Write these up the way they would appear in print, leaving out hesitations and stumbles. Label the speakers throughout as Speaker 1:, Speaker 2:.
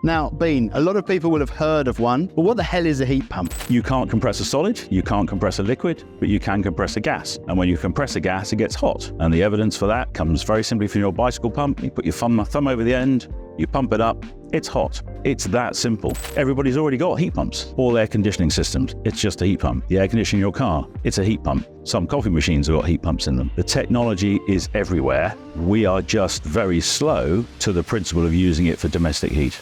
Speaker 1: Now, Bean, a lot of people will have heard of one, but what the hell is a heat pump?
Speaker 2: You can't compress a solid, you can't compress a liquid, but you can compress a gas. And when you compress a gas, it gets hot. And the evidence for that comes very simply from your bicycle pump. You put your thumb over the end, you pump it up, it's hot. It's that simple. Everybody's already got heat pumps. All air conditioning systems, it's just a heat pump. The air conditioning in your car, it's a heat pump. Some coffee machines have got heat pumps in them. The technology is everywhere. We are just very slow to the principle of using it for domestic heat.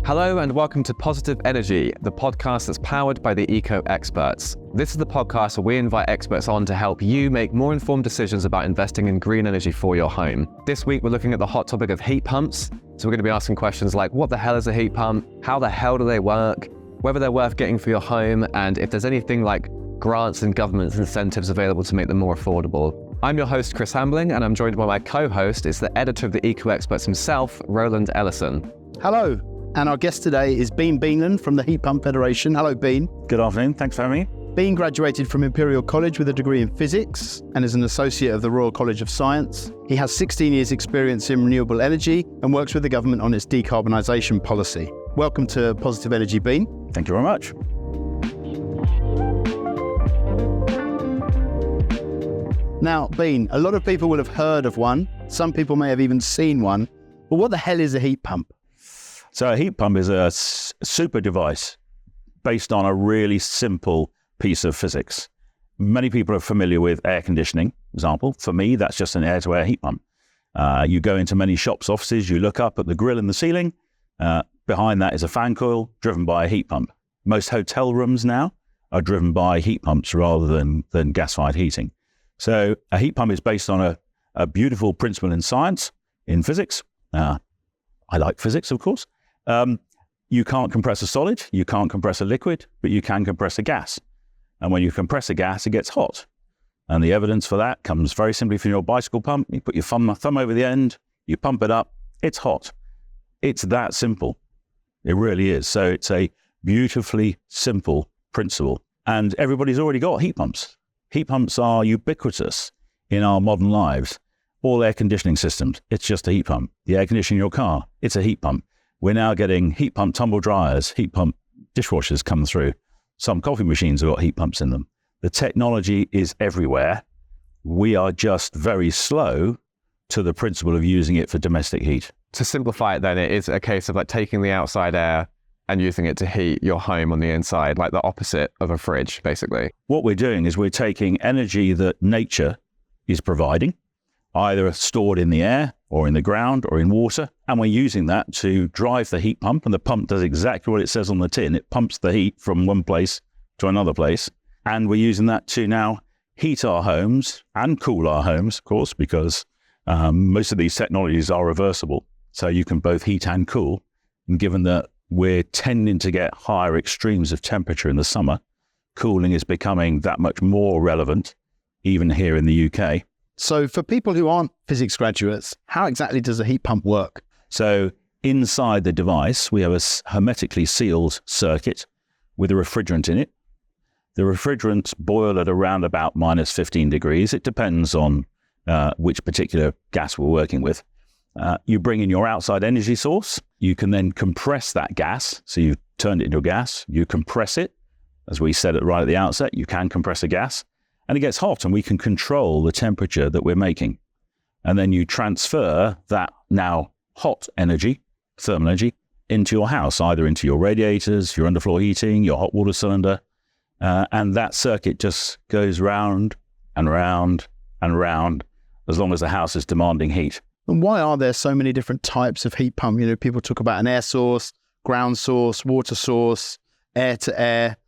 Speaker 3: Hello and welcome to Positive Energy, the podcast that's powered by the Eco Experts. This is the podcast where we invite experts on to help you make more informed decisions about investing in green energy for your home. This week we're looking at the hot topic of heat pumps. So we're going to be asking questions like, what the hell is a heat pump? How the hell do they work? Whether they're worth getting for your home, and if there's anything like grants and government incentives available to make them more affordable. I'm your host, Chris Hambling, and I'm joined by my co-host, is the editor of the Eco Experts himself, Roland Ellison.
Speaker 1: Hello. And our guest today is Bean Beanland from the Heat Pump Federation. Hello, Bean.
Speaker 2: Good afternoon. Thanks for having me.
Speaker 1: Bean graduated from Imperial College with a degree in physics and is an associate of the Royal College of Science. He has 16 years experience in renewable energy and works with the government on its decarbonisation policy. Welcome to Positive Energy, Bean.
Speaker 2: Thank you very much.
Speaker 1: Now, Bean, a lot of people will have heard of one. Some people may have even seen one. But what the hell is a heat pump?
Speaker 2: So a heat pump is a super device based on a really simple piece of physics. Many people are familiar with air conditioning, for example. For me, that's just an air-to-air heat pump. You go into many shops, offices, you look up at the grill in the ceiling. Behind that is a fan coil driven by a heat pump. Most hotel rooms now are driven by heat pumps rather than gas-fired heating. So a heat pump is based on a beautiful principle in science, in physics. I like physics, of course. You can't compress a solid, you can't compress a liquid, but you can compress a gas. And when you compress a gas, it gets hot. And the evidence for that comes very simply from your bicycle pump. You put your thumb over the end, you pump it up, it's hot. It's that simple. It really is. So it's a beautifully simple principle. And everybody's already got heat pumps. Heat pumps are ubiquitous in our modern lives. All air conditioning systems, it's just a heat pump. The air conditioning in your car, it's a heat pump. We're now getting heat pump tumble dryers, heat pump dishwashers come through. Some coffee machines have got heat pumps in them. The technology is everywhere. We are just very slow to the principle of using it for domestic heat.
Speaker 3: To simplify it then, it is a case of like taking the outside air and using it to heat your home on the inside, like the opposite of a fridge, basically.
Speaker 2: What we're doing is we're taking energy that nature is providing, either stored in the air or in the ground or in water, and we're using that to drive the heat pump, and the pump does exactly what it says on the tin. It pumps the heat from one place to another place, and we're using that to now heat our homes and cool our homes, of course, because most of these technologies are reversible. So you can both heat and cool, and given that we're tending to get higher extremes of temperature in the summer, cooling is becoming that much more relevant, even here in the UK.
Speaker 1: So for people who aren't physics graduates, how exactly does a heat pump work?
Speaker 2: So inside the device, we have a hermetically sealed circuit with a refrigerant in it. The refrigerants boil at around about minus 15 degrees. It depends on which particular gas we're working with. You bring in your outside energy source. You can then compress that gas. So you've turned it into a gas. You compress it. As we said right at the outset, you can compress a gas. And it gets hot, and we can control the temperature that we're making. And then you transfer that now hot energy, thermal energy, into your house, either into your radiators, your underfloor heating, your hot water cylinder. And that circuit just goes round and round and round as long as the house is demanding heat.
Speaker 1: And why are there so many different types of heat pump? You know, people talk about an air source, ground source, water source, air to air.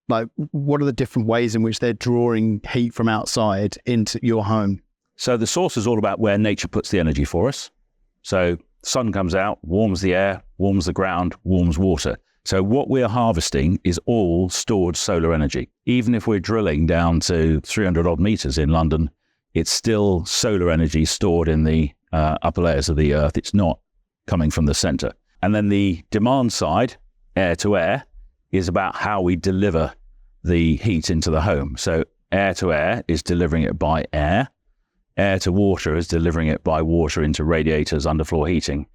Speaker 1: Like, what are the different ways in which they're drawing heat from outside into your home?
Speaker 2: So the source is all about where nature puts the energy for us. So sun comes out, warms the air, warms the ground, warms water. So what we're harvesting is all stored solar energy. Even if we're drilling down to 300 odd meters in London, it's still solar energy stored in the upper layers of the earth. It's not coming from the center. And then the demand side, air to air, is about how we deliver the heat into the home. So air to air is delivering it by air. air to water is delivering it by water into radiators, underfloor heating.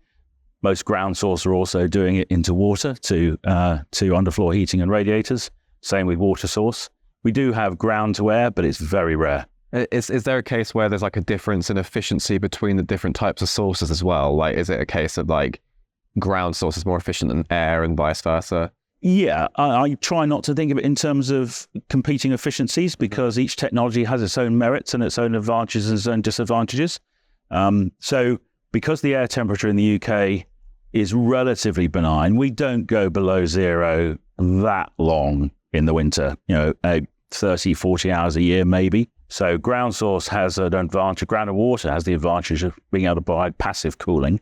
Speaker 2: Most ground source are also doing it into water to underfloor heating and radiators. Same with water source. We do have ground to air, but it's very rare.
Speaker 3: Is there a case where there's like a difference in efficiency between the different types of sources as well? Like, is it a case of like ground source is more efficient than air and vice versa?
Speaker 2: Yeah, I try not to think of it in terms of competing efficiencies because each technology has its own merits and its own advantages and its own disadvantages. So because the air temperature in the UK is relatively benign, we don't go below zero that long in the winter, 30, 40 hours a year maybe. So ground source has an advantage. Ground and water has the advantage of being able to provide passive cooling.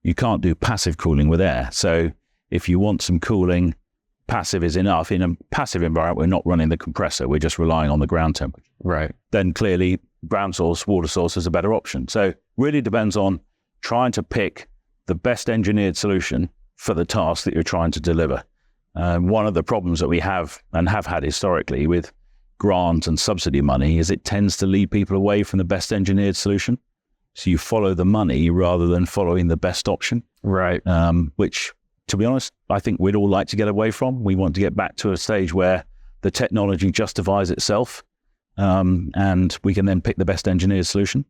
Speaker 2: You can't do passive cooling with air. So if you want some cooling, passive is enough. In a passive environment, we're not running the compressor. We're just relying on the ground temperature.
Speaker 3: Right.
Speaker 2: Then clearly ground source, water source is a better option. So really depends on trying to pick the best engineered solution for the task that you're trying to deliver. One of the problems that we have and have had historically with grant and subsidy money is it tends to lead people away from the best engineered solution. So you follow the money rather than following the best option.
Speaker 3: Right.
Speaker 2: Which, to be honest, I think we'd all like to get away from. We want to get back to a stage where the technology justifies itself and we can then pick the best engineered solution.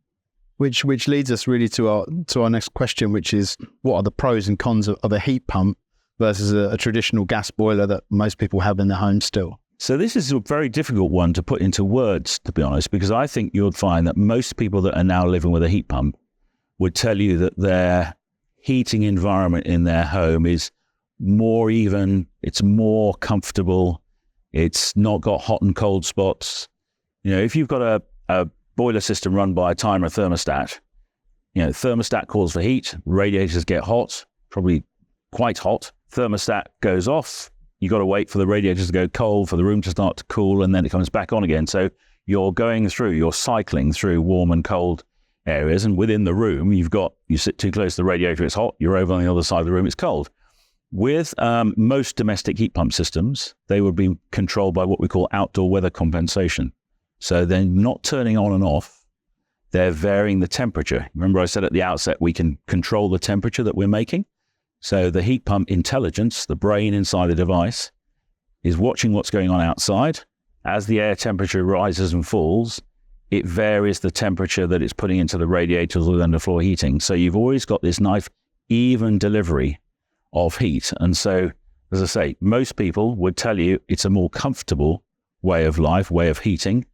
Speaker 1: Which leads us really to our next question, which is what are the pros and cons of a heat pump versus a traditional gas boiler that most people have in their home still?
Speaker 2: So this is a very difficult one to put into words, to be honest, because I think you'll find that most people that are now living with a heat pump would tell you that their heating environment in their home is more even, it's more comfortable, it's not got hot and cold spots. If you've got a boiler system run by a timer thermostat, thermostat calls for heat, radiators get hot, probably quite hot, thermostat goes off, you got to wait for the radiators to go cold, for the room to start to cool, and then it comes back on again. So you're cycling through warm and cold areas, and within the room, you sit too close to the radiator, it's hot, you're over on the other side of the room, it's cold. With most domestic heat pump systems, they would be controlled by what we call outdoor weather compensation. So they're not turning on and off, they're varying the temperature. Remember I said at the outset, we can control the temperature that we're making. So the heat pump intelligence, the brain inside the device, is watching what's going on outside. As the air temperature rises and falls, it varies the temperature that it's putting into the radiators or the underfloor heating. So you've always got this nice, even delivery of heat. And so, as I say, most people would tell you it's a more comfortable way of life, way of heating.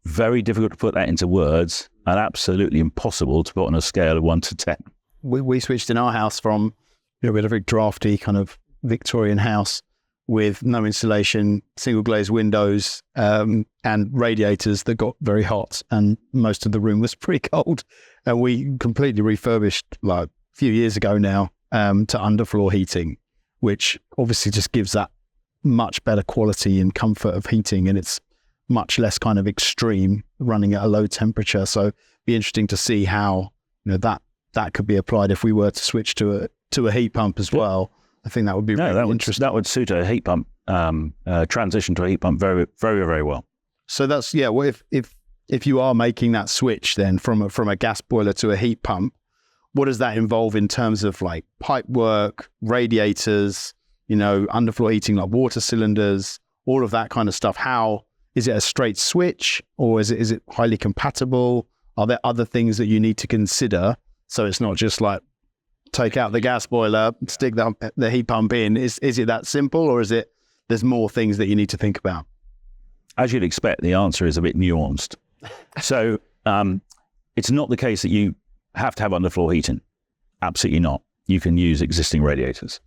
Speaker 2: Very difficult to put that into words and absolutely impossible to put on a scale of 1 to 10.
Speaker 1: We switched in our house from, we had a very drafty kind of Victorian house with no insulation, single glazed windows, and radiators that got very hot, and most of the room was pretty cold. And we completely refurbished like a few years ago now to underfloor heating, which obviously just gives that much better quality and comfort of heating, and it's much less kind of extreme running at a low temperature. So it'd be interesting to see how that could be applied if we were to switch to a heat pump as well. I think that would be really interesting.
Speaker 2: That would suit a heat pump, transition to a heat pump very, very, very well.
Speaker 1: So that's, well, if you are making that switch then from a gas boiler to a heat pump, what does that involve in terms of like pipe work, radiators, underfloor heating like water cylinders, all of that kind of stuff? How is it a straight switch, or is it highly compatible? Are there other things that you need to consider? So it's not just like take out the gas boiler, stick the heat pump in. Is it that simple, or is it there's more things that you need to think about?
Speaker 2: As you'd expect, the answer is a bit nuanced. So it's not the case that you have to have underfloor heating. Absolutely not. You can use existing radiators.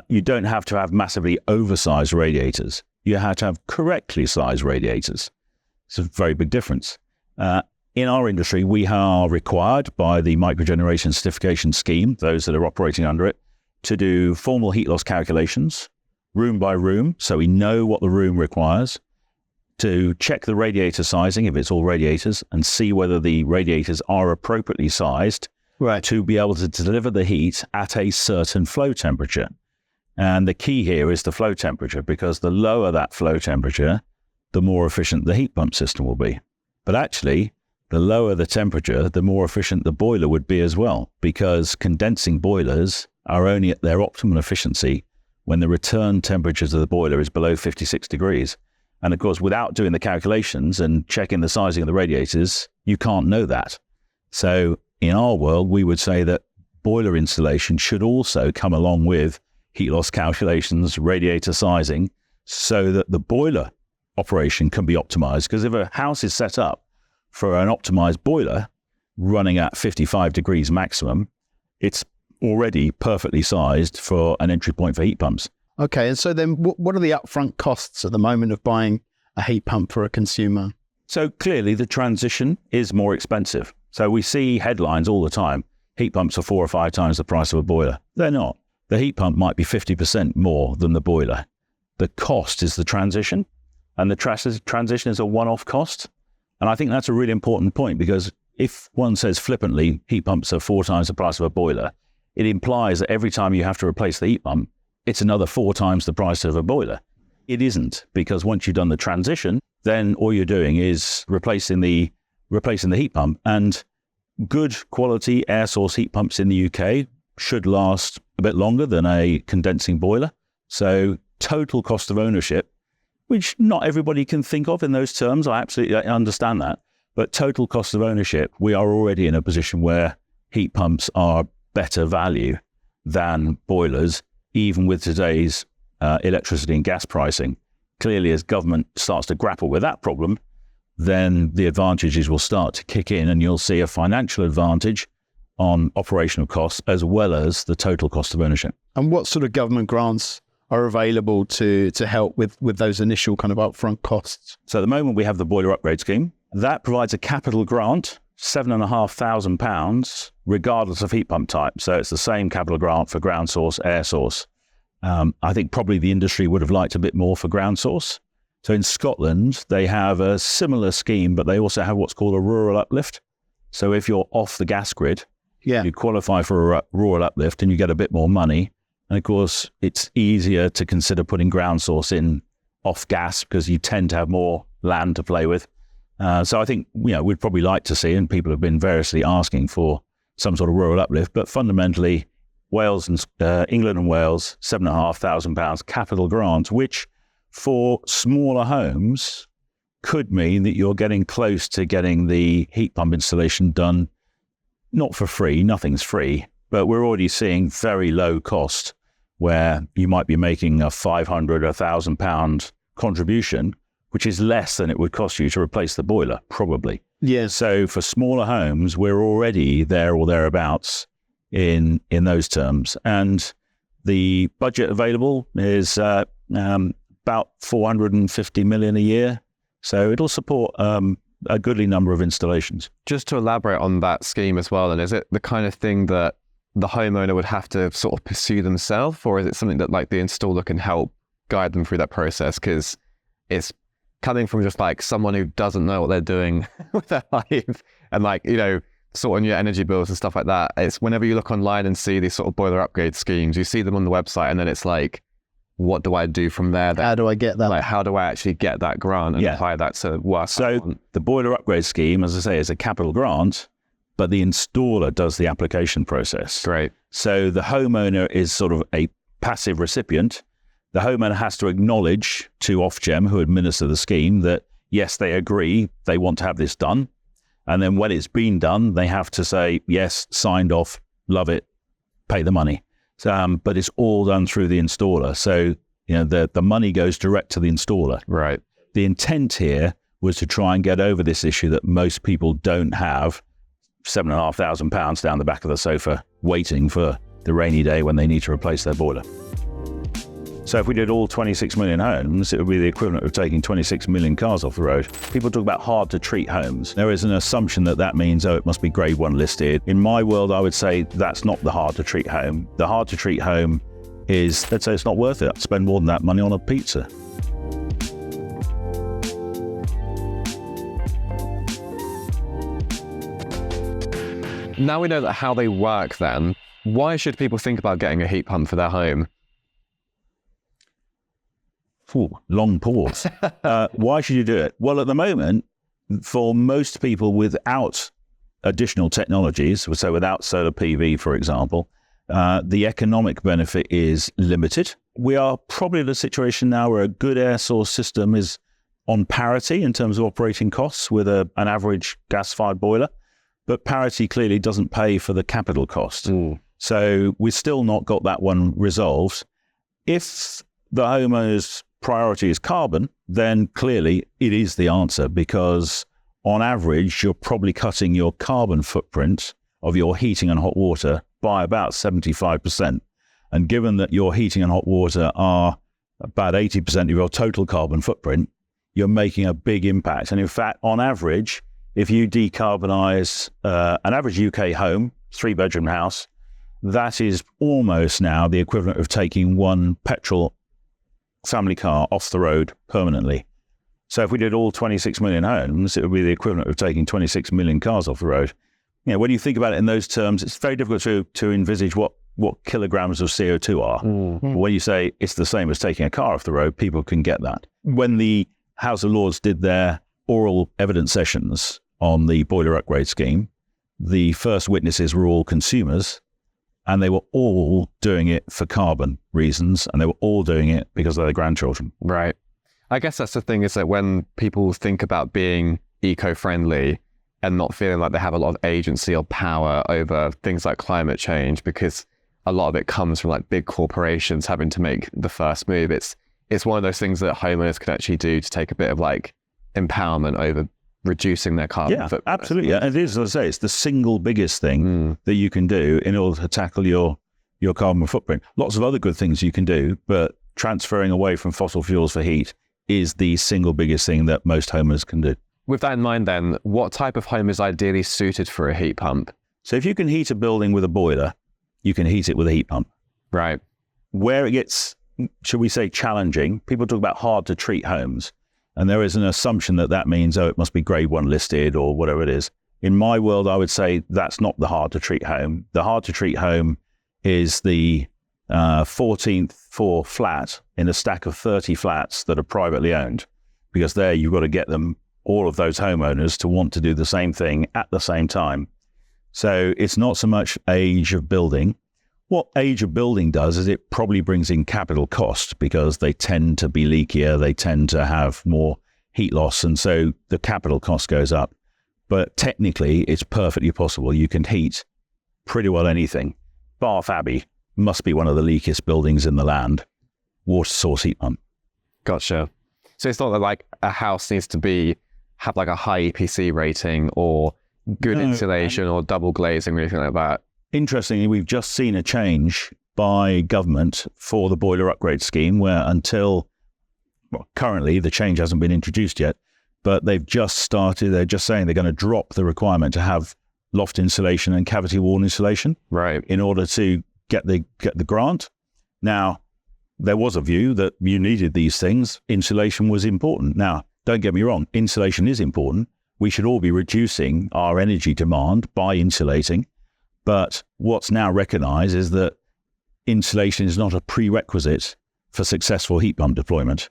Speaker 2: You don't have to have massively oversized radiators. You have to have correctly sized radiators. It's a very big difference. In our industry, we are required by the microgeneration certification scheme, those that are operating under it, to do formal heat loss calculations, room by room, so we know what the room requires, to check the radiator sizing, if it's all radiators, and see whether the radiators are appropriately sized to be able to deliver the heat at a certain flow temperature. And the key here is the flow temperature, because the lower that flow temperature, the more efficient the heat pump system will be. But actually, the lower the temperature, the more efficient the boiler would be as well, because condensing boilers are only at their optimal efficiency when the return temperatures of the boiler is below 56 degrees. And of course, without doing the calculations and checking the sizing of the radiators, you can't know that. So in our world, we would say that boiler installation should also come along with heat loss calculations, radiator sizing, so that the boiler operation can be optimized. Because if a house is set up for an optimized boiler running at 55 degrees maximum, it's already perfectly sized for an entry point for heat pumps.
Speaker 1: Okay, and so then what are the upfront costs at the moment of buying a heat pump for a consumer?
Speaker 2: So clearly the transition is more expensive. So we see headlines all the time, heat pumps are 4 or 5 times the price of a boiler. They're not. The heat pump might be 50% more than the boiler. The cost is the transition, and the transition is a one-off cost. And I think that's a really important point, because if one says flippantly, heat pumps are 4 times the price of a boiler, it implies that every time you have to replace the heat pump, it's another 4 times the price of a boiler. It isn't, because once you've done the transition, then all you're doing is replacing the heat pump. And good quality air source heat pumps in the UK should last a bit longer than a condensing boiler. So total cost of ownership, which not everybody can think of in those terms, I absolutely understand that. But total cost of ownership, we are already in a position where heat pumps are better value than boilers, even with today's electricity and gas pricing. Clearly, as government starts to grapple with that problem, then the advantages will start to kick in, and you'll see a financial advantage on operational costs as well as the total cost of ownership.
Speaker 1: And what sort of government grants are available to help with those initial kind of upfront costs?
Speaker 2: So at the moment we have the boiler upgrade scheme. That provides a capital grant, £7,500, regardless of heat pump type. So it's the same capital grant for ground source, air source. I think probably the industry would have liked a bit more for ground source. So in Scotland, they have a similar scheme, but they also have what's called a rural uplift. So if you're off the gas grid, you qualify for a rural uplift and you get a bit more money. And of course, it's easier to consider putting ground source in off gas because you tend to have more land to play with. So I think, we'd probably like to see, and people have been variously asking for some sort of rural uplift, but fundamentally, Wales and England and Wales, £7,500 capital grant, which for smaller homes could mean that you're getting close to getting the heat pump installation done, not for free, nothing's free, but we're already seeing very low cost where you might be making a £500, £1,000 contribution, which is less than it would cost you to replace the boiler, probably.
Speaker 1: Yes.
Speaker 2: So for smaller homes, we're already there or thereabouts in those terms. And the budget available is about 450 million a year. So it'll support a goodly number of installations.
Speaker 3: Just to elaborate on that scheme as well, and is it the kind of thing that the homeowner would have to sort of pursue themselves, or is it something that like the installer can help guide them through that process? Because it's coming from just like someone who doesn't know what they're doing with their life and sorting your energy bills and stuff like that. It's whenever you look online and see these sort of boiler upgrade schemes, you see them on the website and then it's like, what do I do from there?
Speaker 1: How do I get that?
Speaker 3: Like, how do I actually get that grant and apply that to work?
Speaker 2: So the boiler upgrade scheme, as I say, is a capital grant, but the installer does the application process.
Speaker 3: Great.
Speaker 2: So the homeowner is sort of a passive recipient. The homeowner has to acknowledge to Ofgem, who administer the scheme, that yes, they agree, they want to have this done. And then when it's been done, they have to say, yes, signed off, love it, pay the money. But it's all done through the installer. So, the money goes direct to the installer.
Speaker 3: Right.
Speaker 2: The intent here was to try and get over this issue that most people don't have £7,500 down the back of the sofa waiting for the rainy day when they need to replace their boiler. So if we did all 26 million homes, it would be the equivalent of taking 26 million cars off the road. People talk about hard to treat homes. There is an assumption that means, it must be grade 1 listed. In my world, I would say that's not the hard to treat home. The hard to treat home is, let's say it's not worth it. Spend more than that money on a pizza.
Speaker 3: Now we know that how they work then, why should people think about getting a heat pump for their home?
Speaker 2: Ooh, long pause. Why should you do it? Well, at the moment, for most people without additional technologies, so without solar PV, for example, the economic benefit is limited. We are probably in a situation now where a good air source system is on parity in terms of operating costs with an average gas-fired boiler, but parity clearly doesn't pay for the capital cost. So we've still not got that one resolved. If the homeowner's priority is carbon, then clearly it is the answer, because on average, you're probably cutting your carbon footprint of your heating and hot water by about 75%. And given that your heating and hot water are about 80% of your total carbon footprint, you're making a big impact. And in fact, on average, if you decarbonize an average UK home, 3-bedroom house, that is almost now the equivalent of taking one petrol family car off the road permanently. So if we did all 26 million homes, it would be the equivalent of taking 26 million cars off the road. You know, when you think about it in those terms, it's very difficult to envisage what kilograms of CO2 are. When you say it's the same as taking a car off the road, people can get that. When the House of Lords did their oral evidence sessions on the boiler upgrade scheme, the first witnesses were all consumers, and they were all doing it for carbon reasons, and they were all doing it because of their grandchildren.
Speaker 3: Right. I guess that's the thing, is that when people think about being eco-friendly and not feeling like they have a lot of agency or power over things like climate change, because a lot of it comes from like big corporations having to make the first move, it's one of those things that homeowners can actually do to take a bit of like empowerment over reducing their carbon footprint.
Speaker 2: Absolutely. And it is, as I say, it's the single biggest thing that you can do in order to tackle your carbon footprint. Lots of other good things you can do, but transferring away from fossil fuels for heat is the single biggest thing that most homeowners can do.
Speaker 3: With that in mind then, what type of home is ideally suited for a heat pump?
Speaker 2: So if you can heat a building with a boiler, you can heat it with a heat pump.
Speaker 3: Right.
Speaker 2: Where it gets, should we say, challenging, people talk about hard to treat homes. And there is an assumption that means, it must be grade 1 listed or whatever it is. In my world, I would say that's not the hard to treat home. The hard to treat home is the 14th floor flat in a stack of 30 flats that are privately owned, because there you've got to get them, all of those homeowners, to want to do the same thing at the same time. So it's not so much age of building. What age of building does is it probably brings in capital cost, because they tend to be leakier, they tend to have more heat loss, and so the capital cost goes up. But technically, it's perfectly possible. You can heat pretty well anything. Bath Abbey must be one of the leakiest buildings in the land. Water source heat pump.
Speaker 3: Gotcha. So it's not that like a house needs to have like a high EPC rating or good insulation or double glazing or anything like that.
Speaker 2: Interestingly, we've just seen a change by government for the boiler upgrade scheme, where currently the change hasn't been introduced yet, but they're just saying they're going to drop the requirement to have loft insulation and cavity wall insulation,
Speaker 3: right,
Speaker 2: in order to get the grant. Now, there was a view that you needed these things. Insulation was important. Now, don't get me wrong, insulation is important. We should all be reducing our energy demand by insulating. But what's now recognized is that insulation is not a prerequisite for successful heat pump deployment.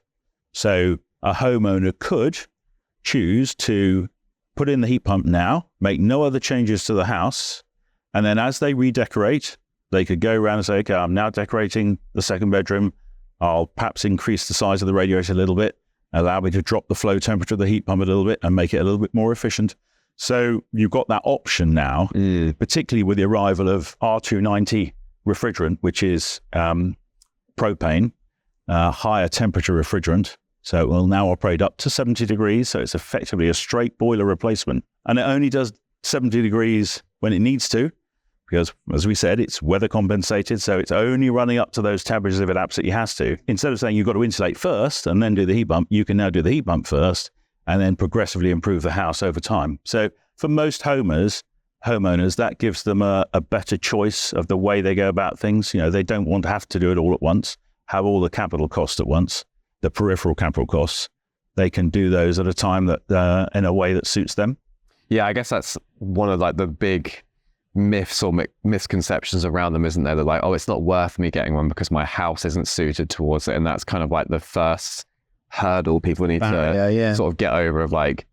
Speaker 2: So a homeowner could choose to put in the heat pump now, make no other changes to the house, and then as they redecorate, they could go around and say, okay, I'm now decorating the second bedroom. I'll perhaps increase the size of the radiator a little bit, allow me to drop the flow temperature of the heat pump a little bit and make it a little bit more efficient. So you've got that option now, particularly with the arrival of R290 refrigerant, which is propane, higher temperature refrigerant. So it will now operate up to 70 degrees. So it's effectively a straight boiler replacement. And it only does 70 degrees when it needs to, because, as we said, it's weather compensated. So it's only running up to those temperatures if it absolutely has to. Instead of saying you've got to insulate first and then do the heat pump, you can now do the heat pump first and then progressively improve the house over time. So for most homeowners, that gives them a better choice of the way they go about things. You know, they don't want to have to do it all at once, have all the capital costs at once, the peripheral capital costs. They can do those at a time that in a way that suits them.
Speaker 3: Yeah, I guess that's one of like the big myths or misconceptions around them, isn't there? They're like, oh, it's not worth me getting one because my house isn't suited towards it. And that's kind of like the first hurdle people need to sort of get over, of like,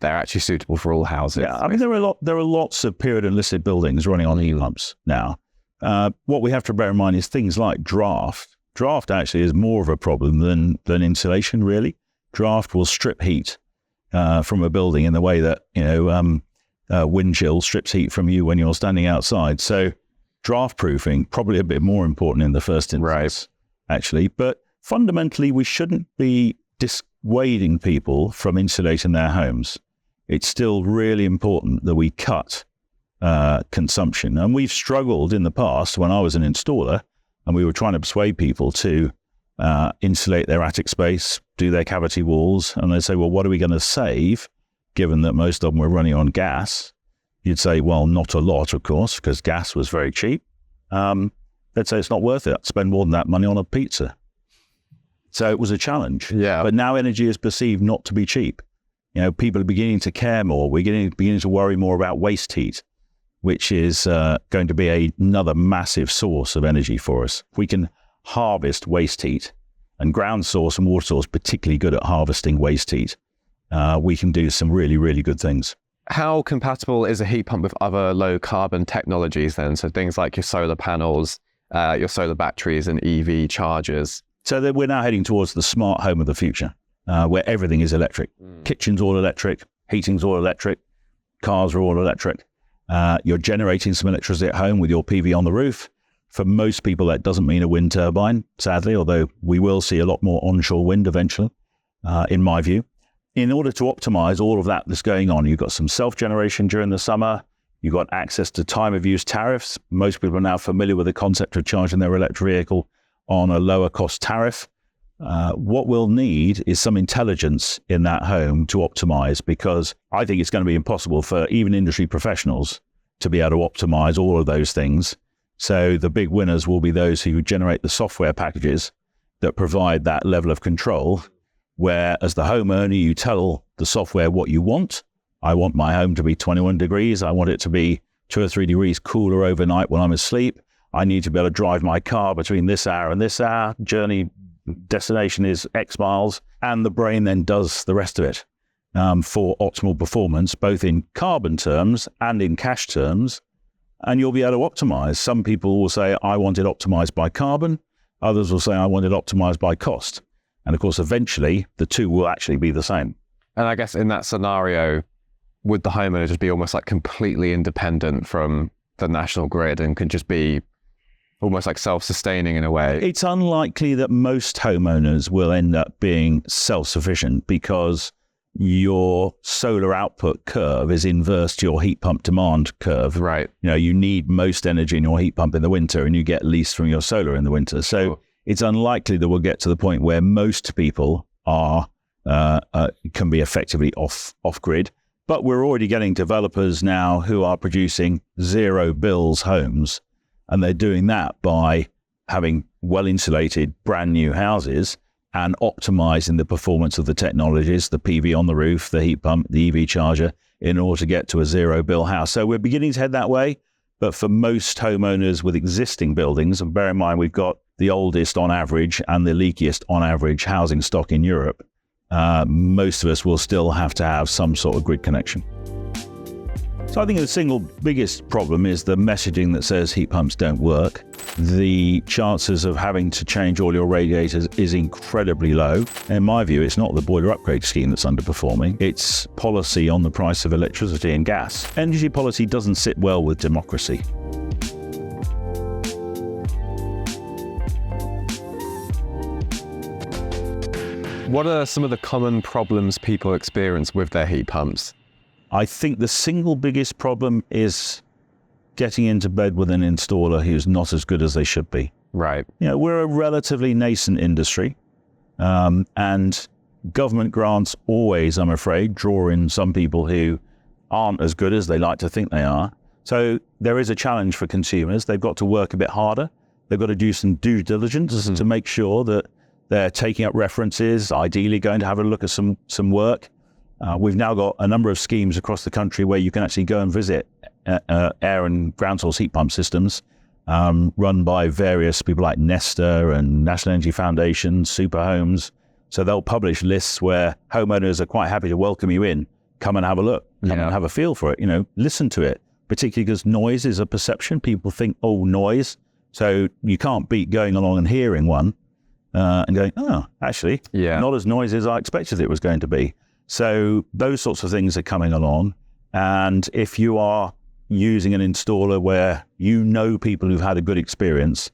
Speaker 3: they're actually suitable for all houses.
Speaker 2: Yeah, I mean, there are lots of period and listed buildings running on heat pumps now. What we have to bear in mind is things like draft. Draft actually is more of a problem than insulation, really. Draft will strip heat from a building in the way that, wind chill strips heat from you when you're standing outside. So draft proofing, probably a bit more important in the first instance, actually. But fundamentally, we shouldn't be dissuading people from insulating their homes. It's still really important that we cut consumption. And we've struggled in the past when I was an installer and we were trying to persuade people to insulate their attic space, do their cavity walls. And they say, well, what are we going to save, given that most of them were running on gas? You'd say, well, not a lot, of course, because gas was very cheap. They'd say it's not worth it. I'd spend more than that money on a pizza. So it was a challenge.
Speaker 3: Yeah.
Speaker 2: But now energy is perceived not to be cheap. People are beginning to care more. We're beginning to worry more about waste heat, which is going to be another massive source of energy for us. If we can harvest waste heat, and ground source and water source particularly good at harvesting waste heat, we can do some really, really good things.
Speaker 3: How compatible is a heat pump with other low carbon technologies then? So things like your solar panels, your solar batteries and EV chargers.
Speaker 2: So that we're now heading towards the smart home of the future, where everything is electric. Kitchen's all electric, heating's all electric, cars are all electric. You're generating some electricity at home with your PV on the roof. For most people, that doesn't mean a wind turbine, sadly, although we will see a lot more onshore wind eventually, in my view. In order to optimize all of that that's going on, you've got some self-generation during the summer. You've got access to time of use tariffs. Most people are now familiar with the concept of charging their electric vehicle on a lower cost tariff. What we'll need is some intelligence in that home to optimize, because I think it's going to be impossible for even industry professionals to be able to optimize all of those things. So the big winners will be those who generate the software packages that provide that level of control, where as the homeowner, you tell the software what you want. I want my home to be 21 degrees. I want it to be 2 or 3 degrees cooler overnight when I'm asleep. I need to be able to drive my car between this hour and this hour. Destination is X miles, and the brain then does the rest of it for optimal performance, both in carbon terms and in cash terms. And you'll be able to optimize. Some people will say, I want it optimized by carbon. Others will say, I want it optimized by cost. And of course, eventually, the two will actually be the same.
Speaker 3: And I guess in that scenario, would the homeowner just be almost like completely independent from the national grid and could just be almost like self-sustaining in a way?
Speaker 2: It's unlikely that most homeowners will end up being self-sufficient, because your solar output curve is inverse to your heat pump demand curve.
Speaker 3: Right.
Speaker 2: You need most energy in your heat pump in the winter, and you get least from your solar in the winter. So it's unlikely that we'll get to the point where most people are can be effectively off grid. But we're already getting developers now who are producing zero bills homes, and they're doing that by having well insulated brand new houses and optimizing the performance of the technologies, the PV on the roof, the heat pump, the EV charger, in order to get to a zero bill house. So we're beginning to head that way. But for most homeowners with existing buildings, and bear in mind we've got the oldest on average and the leakiest on average housing stock in Europe, most of us will still have to have some sort of grid connection. So I think the single biggest problem is the messaging that says heat pumps don't work. The chances of having to change all your radiators is incredibly low. In my view, it's not the boiler upgrade scheme that's underperforming. It's policy on the price of electricity and gas. Energy policy doesn't sit well with democracy.
Speaker 3: What are some of the common problems people experience with their heat pumps?
Speaker 2: I think the single biggest problem is getting into bed with an installer who's not as good as they should be.
Speaker 3: Right.
Speaker 2: We're a relatively nascent industry, and government grants always, I'm afraid, draw in some people who aren't as good as they like to think they are. So there is a challenge for consumers. They've got to work a bit harder. They've got to do some due diligence to make sure that they're taking up references, ideally going to have a look at some work. We've now got a number of schemes across the country where you can actually go and visit air and ground source heat pump systems run by various people like Nesta and National Energy Foundation, Super Homes. So they'll publish lists where homeowners are quite happy to welcome you in come and have a look, come and have a feel for it, listen to it, particularly because noise is a perception. People think, oh, noise. So you can't beat going along and hearing one and going, oh, actually, not as noisy as I expected it was going to be. So those sorts of things are coming along. And if you are using an installer where people who've had a good experience,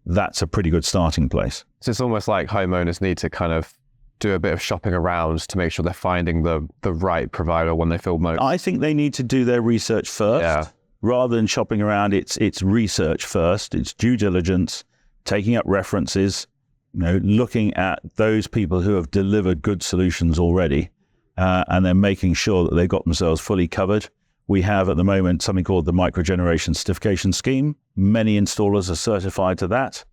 Speaker 2: that's a pretty good starting place.
Speaker 3: So it's almost like homeowners need to kind of do a bit of shopping around to make sure they're finding the right provider when they feel most.
Speaker 2: I think they need to do their research first. Rather than shopping around. It's research first. It's due diligence, taking up references, looking at those people who have delivered good solutions already, and then making sure that they've got themselves fully covered. We have at the moment something called the Microgeneration Certification Scheme. Many installers are certified to that.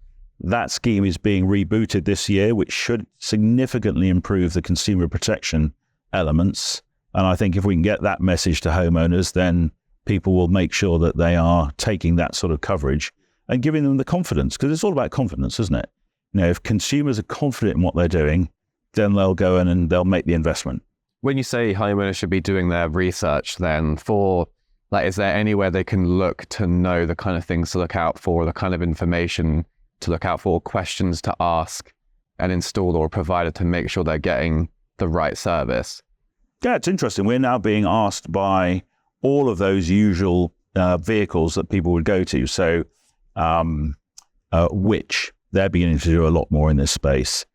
Speaker 2: That scheme is being rebooted this year, which should significantly improve the consumer protection elements. And I think if we can get that message to homeowners, then people will make sure that they are taking that sort of coverage and giving them the confidence, because it's all about confidence, isn't it? If consumers are confident in what they're doing, then they'll go in and they'll make the investment.
Speaker 3: When you say homeowners should be doing their research, then is there anywhere they can look to know the kind of things to look out for, the kind of information to look out for, questions to ask an installer or provider to make sure they're getting the right service?
Speaker 2: Yeah, it's interesting. We're now being asked by all of those usual vehicles that people would go to. So, which they're beginning to do a lot more in this space.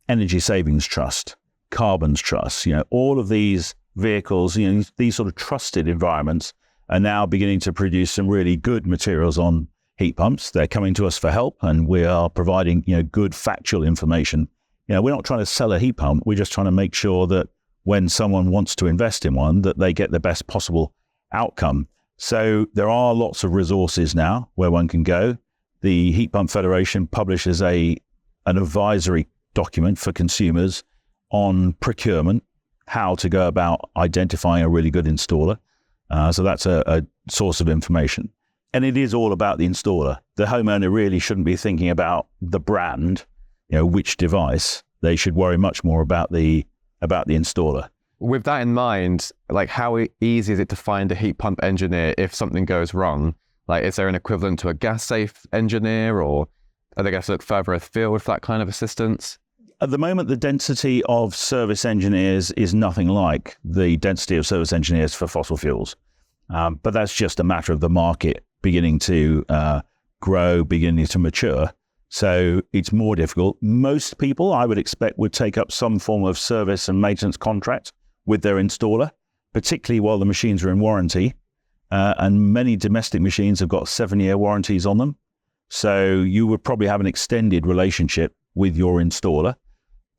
Speaker 2: Energy Savings Trust, Carbons Trust, all of these vehicles, these sort of trusted environments are now beginning to produce some really good materials on heat pumps. They're coming to us for help, and we are providing, good factual information. We're not trying to sell a heat pump. We're just trying to make sure that when someone wants to invest in one, that they get the best possible outcome. So there are lots of resources now where one can go. The Heat Pump Federation publishes an advisory document for consumers on procurement, how to go about identifying a really good installer. So that's a source of information. And it is all about the installer. The homeowner really shouldn't be thinking about the brand, which device. They should worry much more about the installer.
Speaker 3: With that in mind, how easy is it to find a heat pump engineer if something goes wrong? Is there an equivalent to a gas safe engineer, or are they going to look further afield for that kind of assistance?
Speaker 2: At the moment, the density of service engineers is nothing like the density of service engineers for fossil fuels. But that's just a matter of the market beginning to grow, beginning to mature. So it's more difficult. Most people, I would expect, would take up some form of service and maintenance contract with their installer, particularly while the machines are in warranty. And many domestic machines have got 7-year warranties on them. So you would probably have an extended relationship with your installer.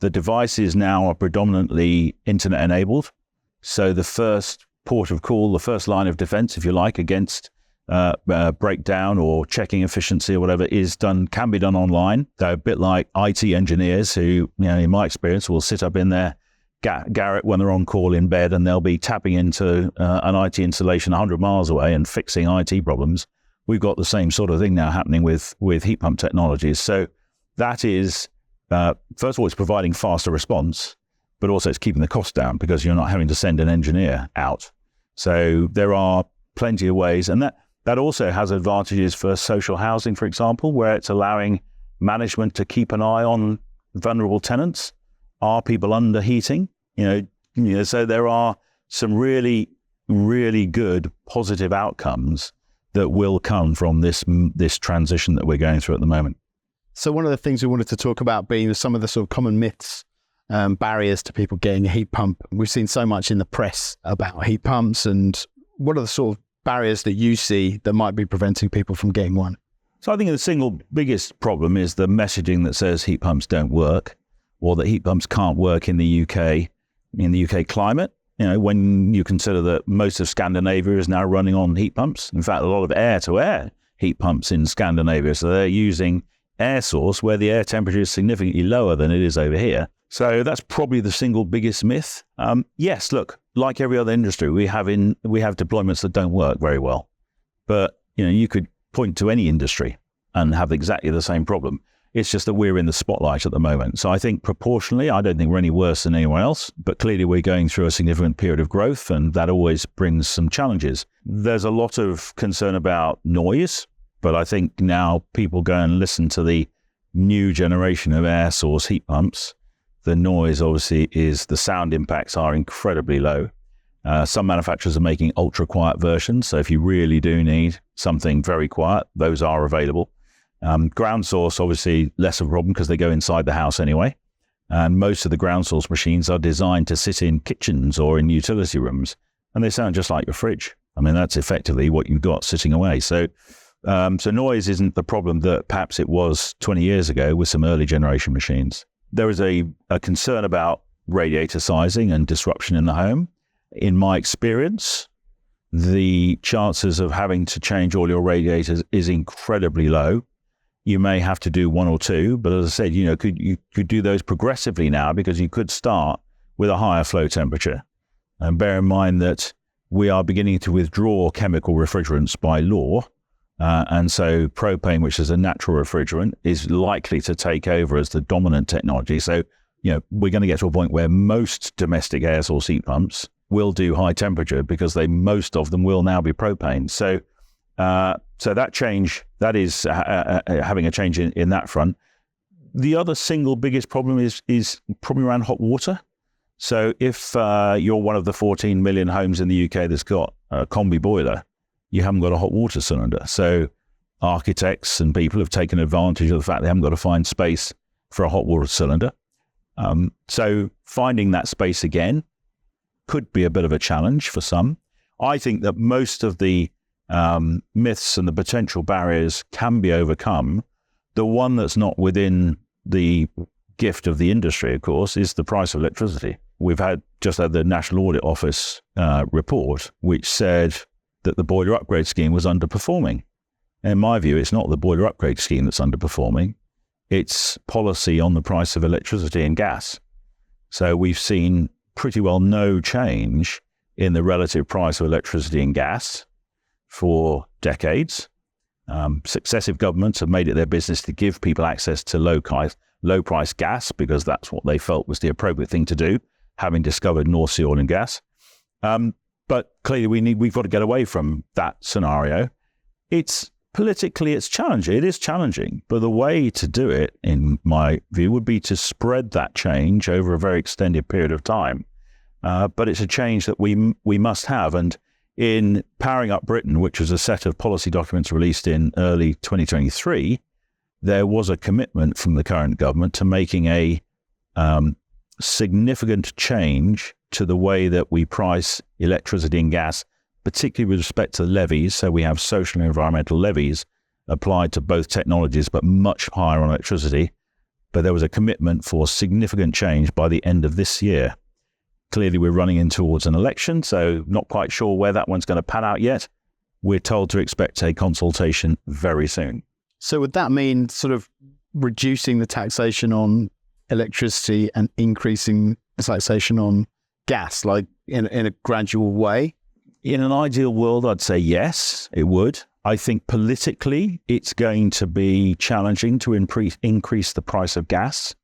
Speaker 2: The devices now are predominantly internet enabled. So the first port of call, the first line of defense, if you like, against breakdown or checking efficiency or whatever can be done online. They're a bit like IT engineers who, in my experience, will sit up in their garret when they're on call in bed, and they'll be tapping into an IT installation 100 miles away and fixing IT problems. We've got the same sort of thing now happening with heat pump technologies. So that is, first of all, it's providing faster response, but also it's keeping the cost down because you're not having to send an engineer out. So there are plenty of ways, and that also has advantages for social housing, for example, where it's allowing management to keep an eye on vulnerable tenants. Are people underheating? So there are some really, really good positive outcomes that will come from this transition that we're going through at the moment.
Speaker 1: So one of the things we wanted to talk about being some of the sort of common myths, barriers to people getting a heat pump. We've seen so much in the press about heat pumps, and what are the sort of barriers that you see that might be preventing people from getting one?
Speaker 2: So I think the single biggest problem is the messaging that says heat pumps don't work, or that heat pumps can't work in the UK climate. When you consider that most of Scandinavia is now running on heat pumps. In fact, a lot of air-to-air heat pumps in Scandinavia. So they're using air source where the air temperature is significantly lower than it is over here. So that's probably the single biggest myth. Yes, look, like every other industry, we have deployments that don't work very well. But you could point to any industry and have exactly the same problem. It's just that we're in the spotlight at the moment. So I think proportionally, I don't think we're any worse than anyone else, but clearly we're going through a significant period of growth, and that always brings some challenges. There's a lot of concern about noise, but I think now people go and listen to the new generation of air source heat pumps. The noise obviously the sound impacts are incredibly low. Some manufacturers are making ultra quiet versions. So if you really do need something very quiet, those are available. Ground source, obviously less of a problem because they go inside the house anyway. And most of the ground source machines are designed to sit in kitchens or in utility rooms, and they sound just like your fridge. I mean, that's effectively what you've got sitting away. So noise isn't the problem that perhaps it was 20 years ago with some early generation machines. There is a concern about radiator sizing and disruption in the home. In my experience, the chances of having to change all your radiators is incredibly low. You may have to do one or two, but as I said, you could do those progressively now, because you could start with a higher flow temperature. And bear in mind that we are beginning to withdraw chemical refrigerants by law. And so propane, which is a natural refrigerant, is likely to take over as the dominant technology. So, we're going to get to a point where most domestic air source heat pumps will do high temperature, because most of them will now be propane. So that change, that is having a change in that front. The other single biggest problem is probably around hot water. So if you're one of the 14 million homes in the UK that's got a combi boiler, you haven't got a hot water cylinder. So architects and people have taken advantage of the fact they haven't got to find space for a hot water cylinder. So finding that space again could be a bit of a challenge for some. I think that most of the myths and the potential barriers can be overcome. The one that's not within the gift of the industry, of course, is the price of electricity. We've just had the National Audit Office report, which said that the boiler upgrade scheme was underperforming. In my view, it's not the boiler upgrade scheme that's underperforming. It's policy on the price of electricity and gas. So we've seen pretty well no change in the relative price of electricity and gas for decades. Successive governments have made it their business to give people access to low price gas, because that's what they felt was the appropriate thing to do, having discovered North Sea oil and gas. But clearly we've got to get away from that scenario. It's challenging. It is challenging, but the way to do it, in my view, would be to spread that change over a very extended period of time. But it's a change that we must have. And in Powering Up Britain, which was a set of policy documents released in early 2023, there was a commitment from the current government to making a significant change to the way that we price electricity and gas, particularly with respect to levies. So we have social and environmental levies applied to both technologies, but much higher on electricity. But there was a commitment for significant change by the end of this year. Clearly, we're running in towards an election, so not quite sure where that one's going to pan out yet. We're told to expect a consultation very soon.
Speaker 1: So would that mean sort of reducing the taxation on electricity and increasing the taxation on gas, like in a gradual way?
Speaker 2: In an ideal world, I'd say yes, it would. I think politically, it's going to be challenging to increase the price of gas.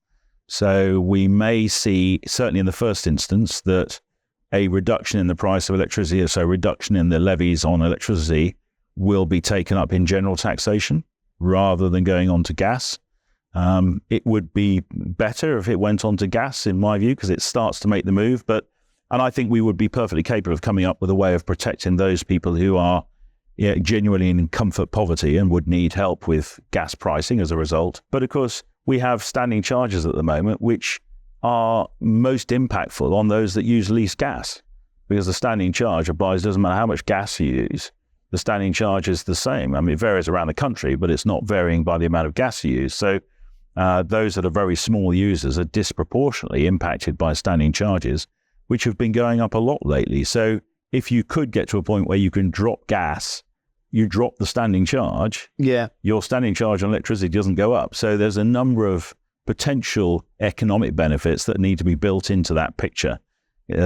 Speaker 2: So we may see, certainly in the first instance, that a reduction in the price of electricity, so a reduction in the levies on electricity, will be taken up in general taxation rather than going on to gas. It would be better if it went on to gas, in my view, because it starts to make the move. And I think we would be perfectly capable of coming up with a way of protecting those people who are genuinely in comfort poverty and would need help with gas pricing as a result. But of course, we have standing charges at the moment, which are most impactful on those that use least gas, because the standing charge applies, doesn't matter how much gas you use. The standing charge is the same. I mean, it varies around the country, but it's not varying by the amount of gas you use. So those that are very small users are disproportionately impacted by standing charges, which have been going up a lot lately. So if you could get to a point where you can drop gas, you drop the standing charge, your standing charge on electricity doesn't go up. So there's a number of potential economic benefits that need to be built into that picture.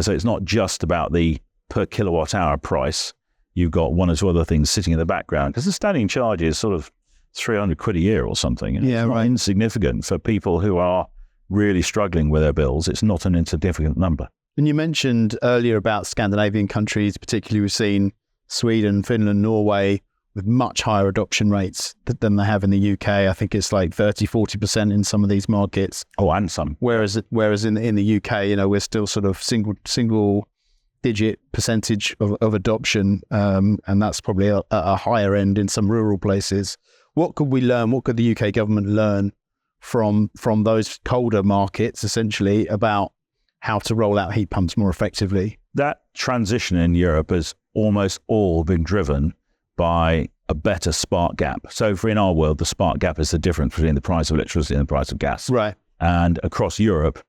Speaker 2: So it's not just about the per kilowatt hour price. You've got one or two other things sitting in the background, because the standing charge is sort of 300 quid a year or something.
Speaker 1: Yeah,
Speaker 2: it's not
Speaker 1: right.
Speaker 2: insignificant for people who are really struggling with their bills. It's not an insignificant number.
Speaker 1: And you mentioned earlier about Scandinavian countries, particularly we've seen Sweden, Finland, Norway with much higher adoption rates than they have in the UK. I think it's like 30-40% in some of these markets.
Speaker 2: Oh, and some.
Speaker 1: Whereas in the UK, we're still sort of single digit percentage of adoption, and that's probably a higher end in some rural places. What could we learn? What could the UK government learn from those colder markets, essentially, about how to roll out heat pumps more effectively?
Speaker 2: That transition in Europe has almost all been driven by a better spark gap. So in our world, the spark gap is the difference between the price of electricity and the price of gas.
Speaker 1: Right.
Speaker 2: And across Europe,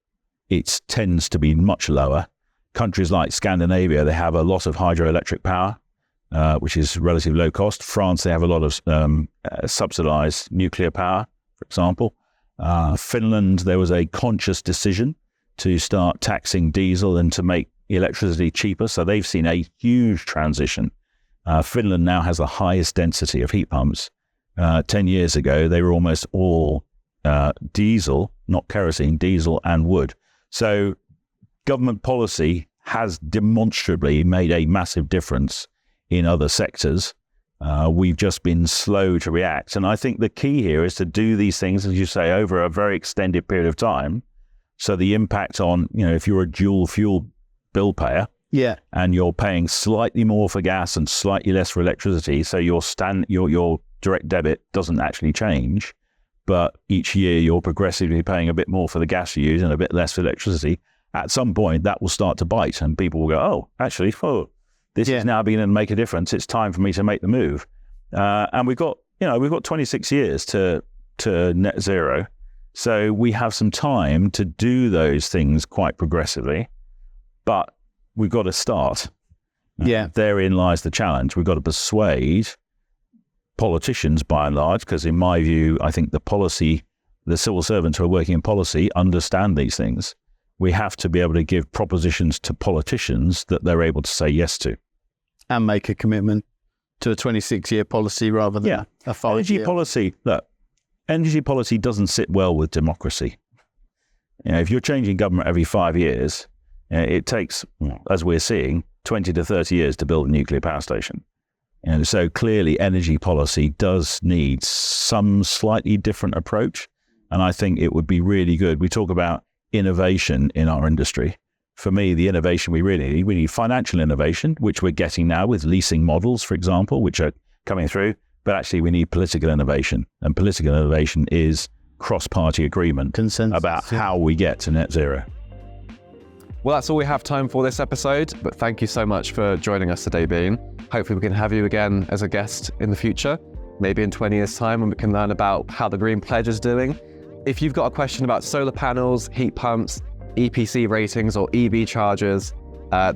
Speaker 2: it tends to be much lower. Countries like Scandinavia, they have a lot of hydroelectric power, which is relatively low cost. France, they have a lot of subsidized nuclear power, for example. Finland, there was a conscious decision to start taxing diesel and to make electricity cheaper. So they've seen a huge transition. Finland now has the highest density of heat pumps. 10 years ago, they were almost all diesel, not kerosene, diesel and wood. So government policy has demonstrably made a massive difference in other sectors. We've just been slow to react. And I think the key here is to do these things, as you say, over a very extended period of time. So the impact on, if you're a dual fuel bill payer, and you're paying slightly more for gas and slightly less for electricity, so your direct debit doesn't actually change, but each year you're progressively paying a bit more for the gas you use and a bit less for electricity. At some point, that will start to bite, and people will go, "Oh, actually, this is now beginning to make a difference. It's time for me to make the move." And we've got 26 years to net zero. So we have some time to do those things quite progressively, but we've got to start. Therein lies the challenge. We've got to persuade politicians, by and large, because in my view, I think the civil servants who are working in policy understand these things. We have to be able to give propositions to politicians that they're able to say yes to.
Speaker 1: And make a commitment to a 26-year policy rather than a 5-year.
Speaker 2: Energy policy, look, energy policy doesn't sit well with democracy. If you're changing government every 5 years, it takes, as we're seeing, 20 to 30 years to build a nuclear power station. So clearly energy policy does need some slightly different approach. And I think it would be really good. We talk about innovation in our industry. For me, the innovation we need financial innovation, which we're getting now with leasing models, for example, which are coming through. But actually, we need political innovation. And political innovation is cross-party agreement
Speaker 1: Consensus,
Speaker 2: about how we get to net zero.
Speaker 3: Well, that's all we have time for this episode, but thank you so much for joining us today, Bean. Hopefully we can have you again as a guest in the future, maybe in 20 years' time, when we can learn about how the Green Pledge is doing. If you've got a question about solar panels, heat pumps, EPC ratings, or EV chargers,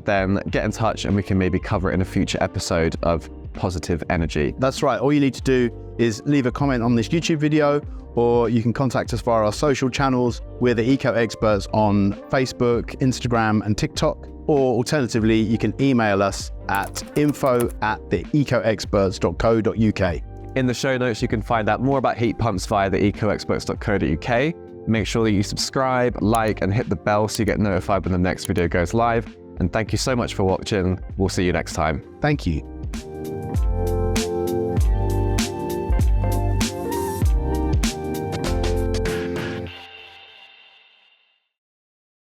Speaker 3: then get in touch and we can maybe cover it in a future episode of Positive Energy.
Speaker 1: That's right. All you need to do is leave a comment on this YouTube video, or you can contact us via our social channels. We're the Eco Experts on Facebook, Instagram, and TikTok. Or alternatively, you can email us at info@theecoexperts.co.uk.
Speaker 3: In the show notes, you can find out more about heat pumps via theecoexperts.co.uk. Make sure that you subscribe, like, and hit the bell so you get notified when the next video goes live. And thank you so much for watching. We'll see you next time.
Speaker 1: Thank you.